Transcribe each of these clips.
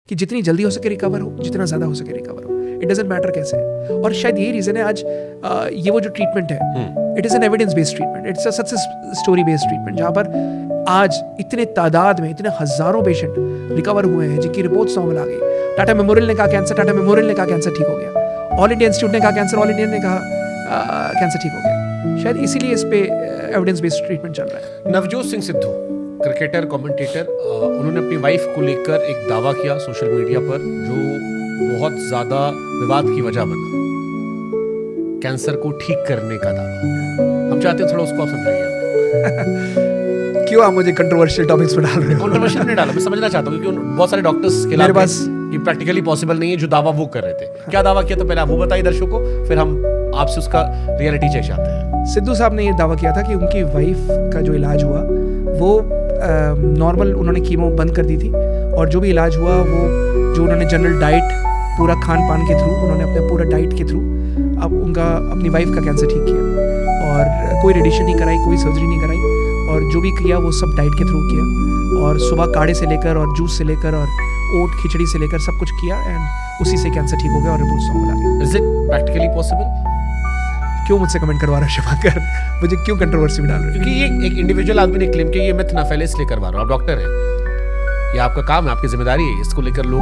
कि जितनी जल्दी हो सके रिकवर हो, जितना ज़्यादा हो सके रिकवर हो, इट डजेंट मैटर कैसे है। और शायद यही रीज़न है आज ये वो जो ट्रीटमेंट है, it is an evidence based treatment, it's a success story based treatment, जहाँ पर आज इतने तादाद में इतने हज़ारों पेशेंट रिकवर हुए हैं जिनकी रिपोर्ट्स नॉर्मल आ गई। टाटा मेमोरियल ने कहा कैंसर, टाटा मेमोरियल ने कहा कैंसर ठीक हो गया, ऑल इंडिया इंस्टीट्यूट ने कहा कैंसर, ऑल इंडिया ने कहा कैंसर ठीक हो गया। शायद इसीलिए इस पे एविडेंस बेस्ड ट्रीटमेंट चल रहा है। नवजोत सिंह सिद्धू, क्रिकेटर, कमेंटेटर, उन्होंने अपनी वाइफ को लेकर एक दावा किया सोशल मीडिया पर जो बहुत ज़्यादा विवाद की वजह बना, कैंसर को ठीक करने का दावा। हम चाहते हैं थोड़ा उसको आप समझाइए। क्यों आप मुझे कंट्रोवर्शियल टॉपिक्स पे डाल रहे हो? कंट्रोवर्शियल नहीं डाला, मैं समझना चाहता हूँ क्योंकि बहुत सारे डॉक्टर्स के मेरे पास ये प्रैक्टिकली पॉसिबल नहीं है जो दावा वो कर रहे थे। क्या दावा किया था पहले आप वो बताइए दर्शकों को, फिर हम आपसे उसका रियलिटी चेक चाहते हैं। सिद्धू साहब ने ये दावा किया था कि उनकी वाइफ का जो इलाज हुआ वो नॉर्मल, उन्होंने कीमो बंद कर दी थी और जो भी इलाज हुआ वो जो उन्होंने जनरल डाइट, पूरा खान पान के थ्रू, उन्होंने अपने पूरा डाइट के थ्रू अब उनका अपनी वाइफ का कैंसर ठीक किया और कोई रेडिएशन नहीं कराई, कोई सर्जरी नहीं कराई और जो भी किया वो सब डाइट के थ्रू किया और सुबह काढ़े से लेकर और जूस से लेकर और ओट खिचड़ी से लेकर सब कुछ किया एंड उसी से कैंसर ठीक हो गया और रिपोर्ट्स नॉर्मल आ गई। Is it practically possible? क्यों मुझसे कमेंट करवा रहा है शिवाकर? मुझे क्यों कंट्रोवर्सी में डाल रहे हो? क्योंकि ये एक इंडिविजुअल आदमी ने क्लेम किया, ये मिथ ना फैले इसलिए करवा रहा हूँ। आप डॉक्टर हैं, ये आपका काम है, आपकी जिम्मेदारी है, इसको लेकर लोग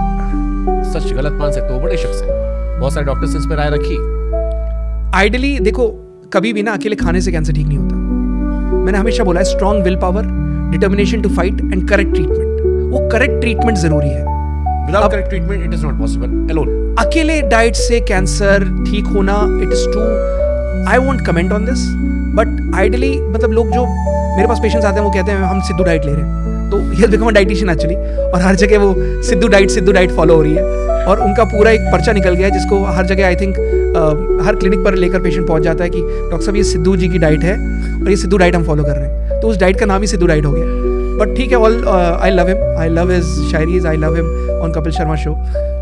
सच गलत मान सकते हो। बड़े शख्स हैं, बहुत सारे डॉक्टर्स ने इस पर राय रखी। आइडियली देखो, कभी भी ना अकेले खाने से कैंसर ठीक नहीं होता। मैंने हमेशा बोला है strong will power, determination to fight and correct treatment. वो करेक्ट ट्रीटमेंट जरूरी है। Without correct treatment it is not possible alone. अकेले डाइट से कैंसर ठीक होना, it is too, I won't comment on this, but ideally मतलब लोग जो मेरे पास पेशेंट्स आते हैं वो कहते हैं हम सिद्धू डाइट ले रहे हैं, तो ये बिकम अ डाइटिशियन एक्चुअली, और हर जगह वो सिद्धू डाइट फॉलो हो रही है और उनका पूरा एक पर्चा निकल गया है जिसको हर जगह आई थिंक हर क्लिनिक पर लेकर पेशेंट पहुंच जाता है कि डॉक्टर साहब ये सिद्धू जी की डाइट है और ये सिद्धू डाइट हम फॉलो कर रहे हैं, तो उस डाइट का नाम ही सिद्धू डाइट हो गया। बट ठीक है, all I love him, I love his shayaris, I love him on Kapil Sharma show.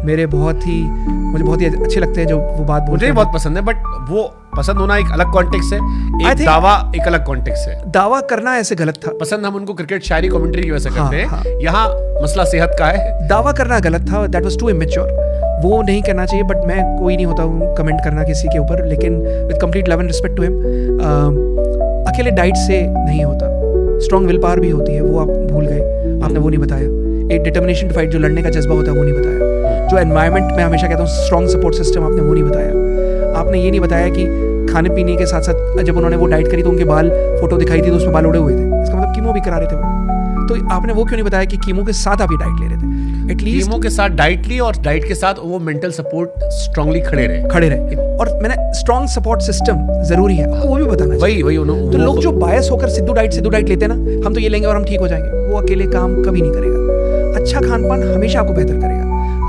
मुझे बहुत ही अच्छे लगते हैं जो वो बात बोलते हैं। मुझे बहुत पसंद है, बट वो पसंद होना एक अलग कॉन्टेक्स्ट है, एक दावा एक अलग कॉन्टेक्स्ट है। दावा करना ऐसे गलत था। पसंद हम उनको क्रिकेट, शायरी, कमेंट्री की वजह से करते हैं। यहाँ मसला सेहत का है। दावा करना गलत था, दैट वाज टू इमेच्योर, वो नहीं करना चाहिए। बट मैं कोई नहीं होता हूँ कमेंट करना किसी के ऊपर, लेकिन with complete love and respect to him, अकेले डाइट से नहीं होता, स्ट्रॉन्ग विल पावर भी होती है, वो आप भूल गए, आपने वो नहीं बताया। एक डिटर्मिनेशन टू फाइट, जो लड़ने का जज्बा होता है, वो नहीं बताया। जो एनवायरनमेंट में हमेशा कहता हूँ स्ट्रॉन्ग सपोर्ट सिस्टम, आपने वो नहीं बताया। आपने ये नहीं बताया कि खाने पीने के साथ साथ जब उन्होंने वो डाइट करी तो उनके बाल, फोटो दिखाई थी तो उसमें बाल उड़े हुए थे, इसका मतलब कीमो भी करा रहे थे वो। तो आपने वो क्यों नहीं बताया कि कीमो के साथ आप ये डाइट ले रहे थे? एटलीस्ट कीमो के साथ डाइट ली और डाइट के साथ वो मेंटल सपोर्ट स्ट्रांगली खड़े रहे। और मैंने स्ट्रॉन्ग सपोर्ट सिस्टम जरूरी है, आपको वो भी बताना चाहिए। वही तो लोग जो बायस होकर सिद्धू डाइट लेते हैं ना, हम तो ये लेंगे और हम ठीक हो जाएंगे, वो अकेले काम कभी नहीं करेगा। अच्छा खान पान हमेशा आपको बेहतर करेगा,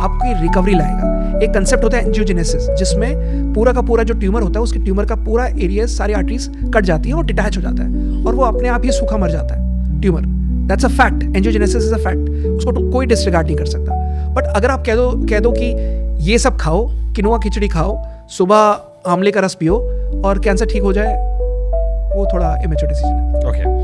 आपकी रिकवरी लाएगा। एक कंसेप्ट होता है एंजियोजेनेसिस, जिसमें पूरा का पूरा जो ट्यूमर होता है, उसके ट्यूमर का पूरा एरिया, सारी आर्टरीज कट जाती है और डिटैच हो जाता है और वो अपने आप ही सूखा मर जाता है tumour. That's a fact, angiogenesis is a fact, उसको तो कोई डिसरिगार्ड नहीं कर सकता। बट अगर आप कह दो कि ये सब खाओ, किनोआ खिचड़ी खाओ, सुबह आंवले का रस पियो और कैंसर ठीक हो जाए, वो थोड़ा इमेच्योर डिसीजन है। ओके।